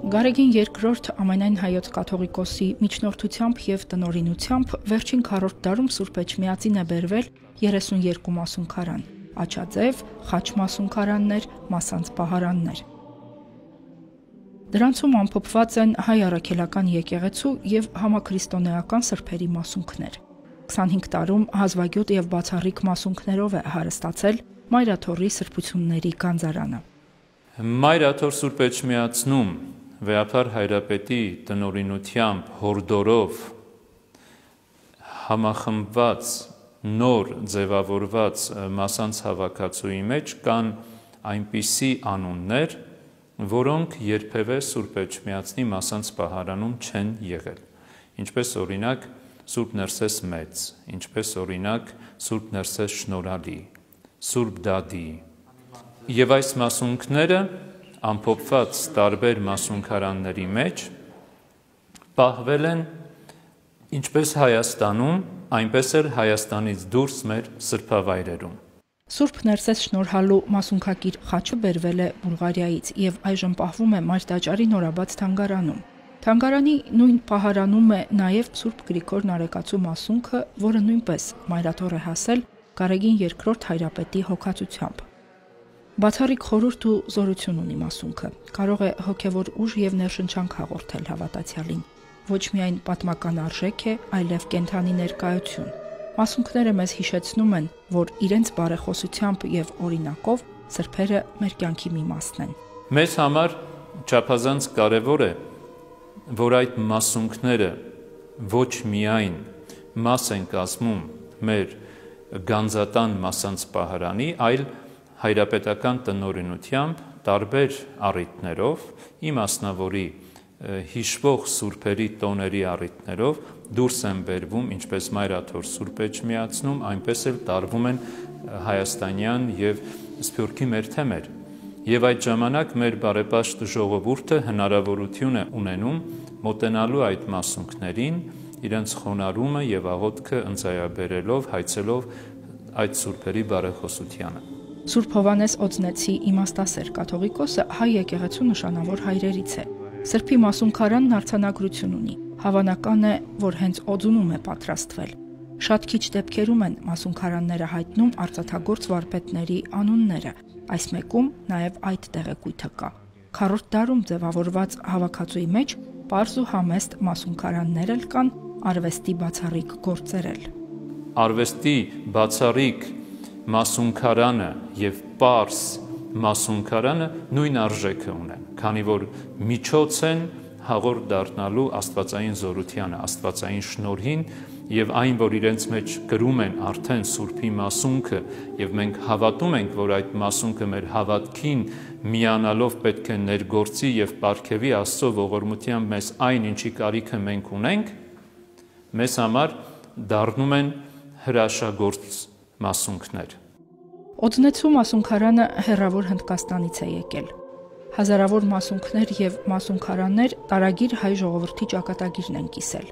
Գարեգին II ամենայն հայոց կաթողիկոսի միջնորդությամբ եւ տնօրինությամբ վերջին 4-րդ դարում Սուրբ Էջմիածին է բերվել 32 մասունքարան, աչաձև, խաչ մասունքարաններ, մասանց պահարաններ։ Դրանցում ամփոփված են հայ առաքելական եկեղեցու եւ համաքրիստոնեական սրբերի մասունքներ։ 25 տարում հազվագյուտ եւ բացառիկ մասունքներով է հարստացել Մայրաթորի սրբությունների գանձարանը։ Մայրաթոր Սուրբ Էջմիածնում Վեհափար Հայրապետի տնօրինությամբ հորդորով համախմբված նոր ձևավորված մասանց հավաքածուի մեջ կան այնպիսի անուններ, որոնք երբևէ Սուրբ Էջմիածնի մասանց պահարանում չեն եղել, ինչպես օրինակ Սուրբ Ներսես Մեծ, ինչպես օրինակ Սուրբ Ներսես Շնորհալի, Սուրբ Դադի, եւ այս մասունքները ամփոփված տարբեր մասունքարանների մեջ պահվել են ինչպես Հայաստանում, այնպես էլ Հայաստանից դուրս մեր սրբավայրերում։ Սուրբ Ներսես Շնորհալու մասունքակիր խաչը բերվել է Բուլղարիայից եւ այժմ պահվում է Մայր տաճարի նորաբաց թանգարանում։ Թանգարանի նույն պահարանում է նաեւ Սուրբ Գրիգոր Նարեկացու մասունքը, որը նույնպես Մայրաթոր է հասել Գարեգին II Հայրապետի հոգացությամբ։ Բացառիկ խորհուրդ ու զորություն ունի մասունքը, կարող է հոգևոր ուժ եւ ներշնչանք հաղորդել հավատացյալին։ Ոչ միայն պատմական արժեք է, այլև կենթանի ներկայություն։ Մասունքները մեզ հիշեցնում են, որ իրենց բարեխոսությամբ եւ օրինակով սրբերը մեր կյանքի մի մասն են։ Մեզ համար չափազանց կարևոր է, որ այդ մասունքները ոչ միայն մաս են կազմում մեր գանձատան մասանց պահարանի, այլ հայրապետական տնօրինությամբ տարբեր առիթներով, իմասնավորի հիշվող սուրբերի տոների առիթներով դուրս են բերվում ինչպես Մայրաթոր Սուրբ Էջմիածնում, այնպես էլ տարվում են հայաստանյան եւ Սփյուռքի մեր թեմեր։ Եվ այդ ժամանակ մեր բարեպաշտ ժողովուրդը հնարավորություն է ունենում մոտենալու այդ մասունքներին, իրենց խոնարհումը եւ աղոթքը ընծայաբերելով, հայցելով այդ սուրբերի բարեխոսությանը։ Սուրբ Հովհաննես Օձնեցի իմաստասեր կաթողիկոսը հայ եկեղեցու նշանավոր հայրերից է։ Սրբի մասունքարանն արձանագրություն ունի։ Հավանական է, որ հենց օձունում է պատրաստվել։ Շատ քիչ դեպքերում են մասունքարանները հայտնում արծաթագործ վարպետների անունները, այս մեկում նաև այդ տեղեկույթը կա։ 4-րդ դարում ձևավորված հավաքածուի մեջ պարզ ու համեստ մասունքարաններ էլ կան, արվեստի բացառիկ գործեր էլ։ Արվեստի բացառիկ մասունքարանը եւ պարզ մասունքարանը նույն արժեքը ունեն, քանի որ միջոց են հաղորդ դառնալու աստվածային զորությանը, աստվածային շնորհին եւ այն, որ իրենց մեջ գրում են արդեն Սուրբի մասունքը եւ մենք հավատում ենք, որ այդ մասունքը մեր հավատքին միանալով պետք է ներգործի եւ պարգևի Աստծո ողորմությամբ մեզ այն, ինչի կարիքը մենք ունենք, մեզ համար դառնում են հրաշագործ մասունքներ։ Օձնեցու մասունքարանը հեռավոր Հնդկաստանից է եկել։ Հազարավոր մասունքներ եւ մասունքարաններ տարագիր հայ ժողովրդի ճակատագիրն են կիսել։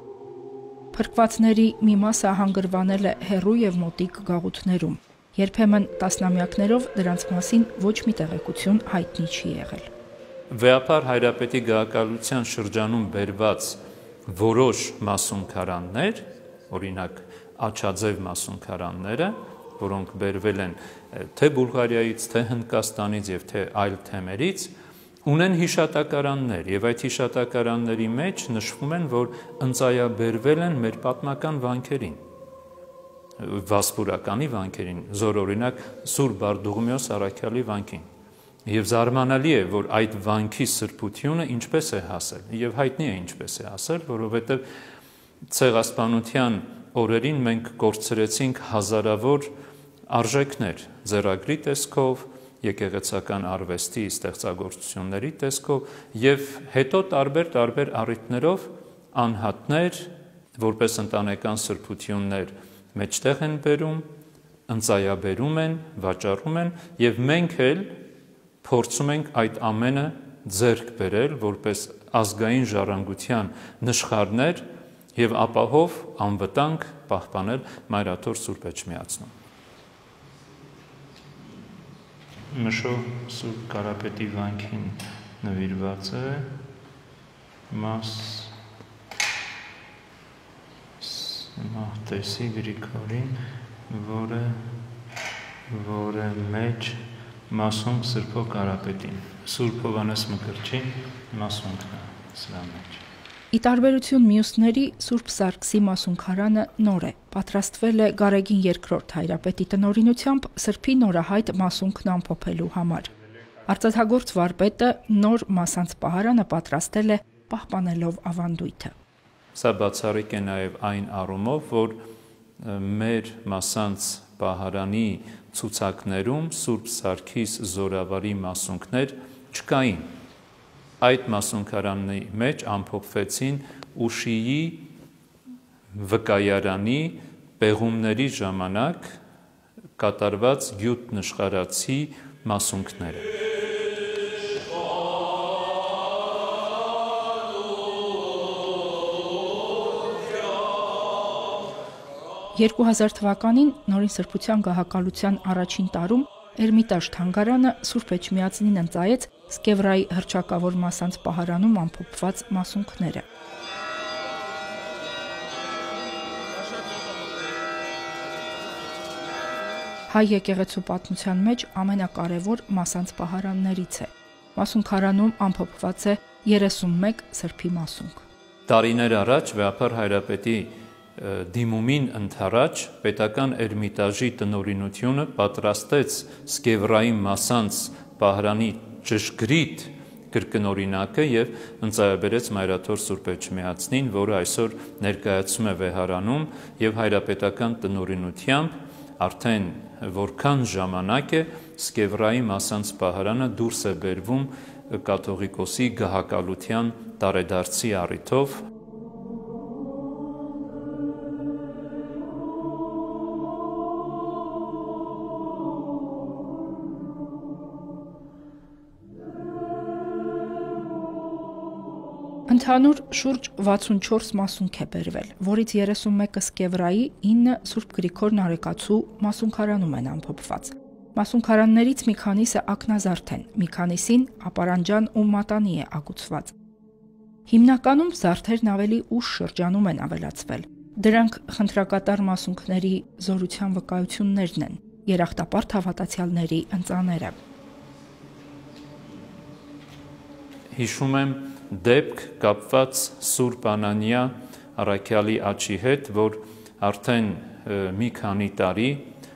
Փրկվածների մի մասը հանգրվանել է հեռու եւ մոտիկ գաղութներում։ Երբեմն տասնամյակներով դրանց մասին ոչ մի տեղեկություն հայտնի չի եղել։ Վեհափար Հայրապետի գահակալության շրջանում բերված որոշ մասունքարաններ, օրինակ աչաձև մասունքարանները, որոնք բերվել են թե Բուլղարիայից, թե Հնդկաստանից եւ թե այլ թեմերից, ունեն հիշատակարաններ եւ այդ հիշատակարանների մեջ նշվում են, որ ընծայաբերվել են մեր պատմական վանքերին, վասպուրականի վանքերին, զորօրինակ Սուրբ Բարդուղիմեոս առաքյալի վանքին։ Եվ զարմանալի է, որ այդ վանքի սրբությունը ինչպես է հասել, եւ հայտնի է ինչպես է հասել, որովհետեւ ցեղասպանության օրերին մենք կորցրեցինք հազարավոր արժեքներ ձեռագրի տեսքով, եկեղեցական արվեստի ստեղծագործությունների տեսքով եւ հետո տարբեր առիթներով անհատներ, որպես ընտանեկան սրբություններ մեջտեղ են բերում, ընծայաբերում են, վաճառում են եւ մենք էլ փորձում ենք այդ ամենը ձեռք բերել որպես ազգային ժառանգության նշխարներ եւ ապահով անվտանգ պահպանել Մայրաթոր Սուրբ Էջմիածնում։ Մշո Սուրբ Կարապետի վանքին նվիրված է Մահտեսի Գրիգորին, որը մեջ մասունք Սրբո Կարապետին, Սուրբ Հովհաննես Մկրտչին մասունքն է սրա մեջ։ Ի տարբերություն մյուսների, Սուրբ Սարգսի մասունքարանը նոր է, պատրաստվել է Գարեգին II հայրապետի տնօրինությամբ Սրբի նորահայտ մասունքն ամփոփելու համար։ Արծաթագործ վարպետը նոր մասանց պահարանը պատրաստել է պահպանելով ավանդույթը։ Սա բացառիկ է նաև այն առումով, որ մեր մասանց պահարանի ցուցակներում Սուրբ Սարգիս Զորավարի մասունքներ չկային։ Այդ մասունքարանի մեջ ամփոփվեցին Ուշիի վկայարանի պեղումների ժամանակ կատարված գյուտ նշխարացի մասունքները։ 2000 թվականին Նորին Սրբության գահակալության առաջին տարում Էրմիտաժ թանգարանը Սուրբ Էջմիածնին ընծայեց Սկևրայի հռչակավոր մասանց պահարանում ամփոփված մասունքները։ Հայ եկեղեցու պատմության մեջ ամենակարևոր մասանց պահարաններից է։ Մասունքարանում ամփոփված է 31 սրբի մասունք։ Տարիներ առաջ Վեհափար հայրապետի դիմումին ընդառաջ պետական Էրմիտաժի տնօրինությունը պատրաստեց Սկևրայի մասանց պահարանի ճշգրիտ կրկնօրինակը եւ ընծայաբերեց Մայրաթոր Սուրբ Էջմիածնին, որը այսօր ներկայացում է Վեհարանում եւ հայրապետական տնօրինությամբ արդեն որքան ժամանակ է Սկևրայի մասանց պահարանը դուրս է բերվում կաթողիկոսի գահակալության տարեդարձի առիթով։ Ընդհանուր շուրջ 64 մասունք է բերվել, որից 31-ը Սկևրայի, 9 Սուրբ Գրիգոր Նարեկացու մասունքարանում են ամփոփված։ Մասունքարաններից մի քանիսը ակնազարդ են, մի քանիսին ապարանջան ու մատանի է ագուցված։ Հիմնականում զարդերն ավելի ուշ շրջանում են ավելացվել։ Դրանք խնդրակատար մասունքների զորության վկայություններն են, երախտապարտ հավատացյալների ընծաները։ Հիշում եմ դեպք կապված Սուրբ Անանիա առաքյալի աչի հետ, որ արդեն մի քանի տարի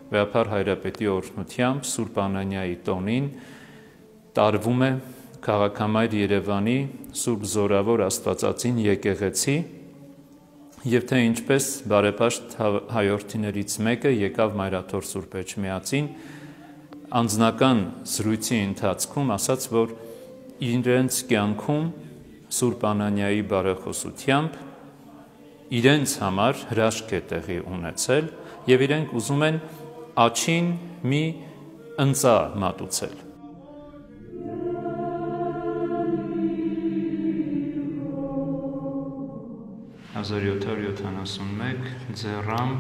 Վեհափար հայրապետի օրհնությամբ Սուրբ Անանիայի տոնին տարվում է քաղաքամայր Երևանի Սուրբ Զորավոր Աստվածածին եկեղեցի եւ թե ինչպես բարեպաշտ հայորդիներից մեկը եկավ Մայրաթոր Սուրբ Էջմիածին անձնական զրույցի ընթացքում ասաց, որ իրենց կյանքում Սուրբ Անանիայի բարեխոսությամբ իրենց համար հրաշք է տեղի ունեցել եւ իրենք ուզում են աչին մի ընծա մատուցել։ 1771 ձեռամ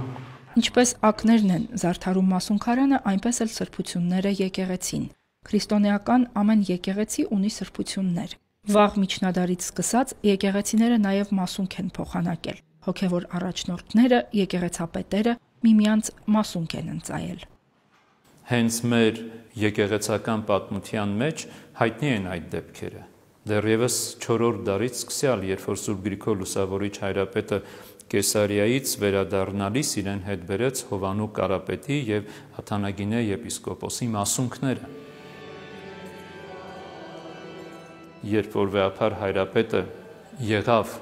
Ինչպես ակներն են զարդարում մասունքարանը, այնպես էլ սրբությունները եկեղեցին։ Քրիստոնեական ամեն եկեղեցի ունի սրբություններ։ Վաղ միջնադարից սկսած եկեղեցիները նաև մասունք են փոխանակել։ Հոգևոր առաջնորդները, եկեղեցապետերը միմյանց մասունք են ընծայել։ Հենց մեր եկեղեցական պատմության մեջ հայտնի են այդ դեպքերը։ Դեռևս 4-րդ դարից սկսյալ, երբ որ Սուրբ Գրիգոր Լուսավորիչ հայրապետը Կեսարիայից վերադառնալիս իրեն հետ բերեց Հովանու Կարապետի եւ Աթանագինե եպիսկոպոսի մասունքները։ Երբ որ Վեհափար հայրապետը եղավ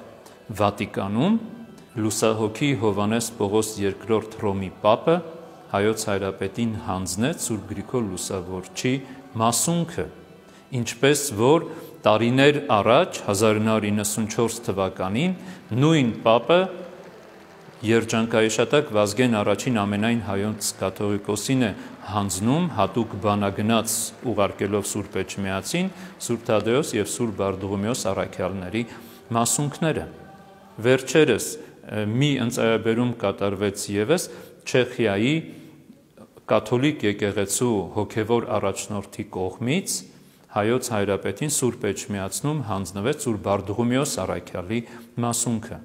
Վատիկանում, լուսահոգի Հովհաննես Պողոս II Հռոմի Պապը հայոց հայրապետին հանձնեց Սուրբ Գրիգոր Լուսավորչի մասունքը, ինչպես որ տարիներ առաջ 1994 թվականին նույն Պապը Երջանկայիշատակ Վազգեն առաջին ամենայն հայոց կաթողիկոսին է հանձնում հատուկ բանագնաց ուղարկելով Սուրբ Էջմիածին Սուրբ Թադեոս եւ Սուրբ Բարդուղիմեոս առաքյալների մասունքները։ Վերջերս մի ընծայաբերում կատարվեց եւս Չեխիայի կաթոլիկ եկեղեցու հոգևոր առաջնորդի կողմից հայոց հայրապետին Սուրբ Էջմիածնում հանձնվեց Սուրբ Բարդուղիմեոս առաքյալի մասունքը։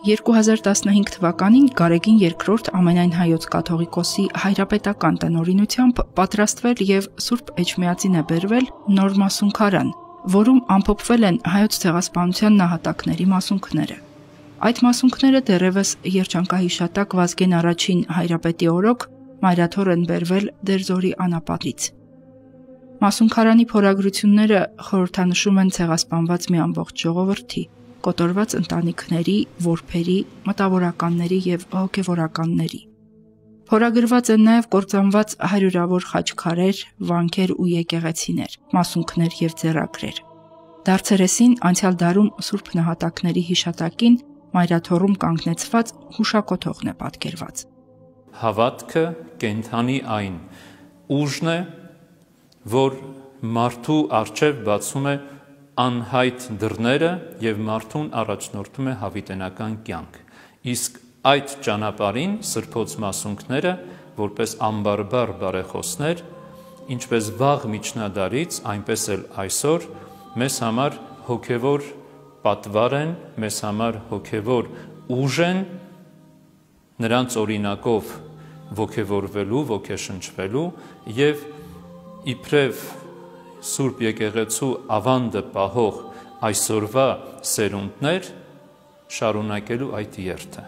2015 թվականին Գարեգին II ամենայն հայոց կաթողիկոսի հայրապետական տնօրինությամբ պատրաստվել եւ Սուրբ Էջմիածին է բերվել նոր մասունքարան, որում ամփոփվել են հայոց ցեղասպանության նահատակների մասունքները։ Այդ մասունքները դեռևս երջանկահիշատակ Վազգեն I հայրապետի օրոք մայրաթոռ են բերվել Դերձորի անապատից։ Մասունքարանի փորագրությունները խորհրդանշում են ցեղասպանված մի ամբողջ ժողովրդի, կոտորված ընտանիքների, որբերի, մտավորականների եւ հոգեվորականների։ Փորագրված են նաեւ կործանված հարյուրավոր խաչքարեր, վանքեր ու եկեղեցիներ, մասունքներ եւ ձեռագրեր։ Դարձերեսին անցյալ դարում Սուրբ նահատակների հիշատակին մայրաթոռում կանգնեցված հուշակոթողն է պատկերված։ Հավատքը կենդանի այն ուժն է, որ մարդու առջև բացում է անհայտ դռները եւ մարդուն առաջնորդում է հավիտենական կյանք։ Իսկ այդ ճանապարհին սրբոց մասունքները, որպես ամբարբար բարեխոսներ, ինչպես վաղ միջնադարից, այնպես էլ այսօր մեզ համար հոգևոր պատվար են, մեզ համար հոգևոր ուժ են, նրանց օրինակով ոգևորվելու, ոգեշնչվելու եւ իբրև Սուրբ եկեղեցու ավանդը պահող այսօրվա սերունդներ շարունակելու այդ երթը։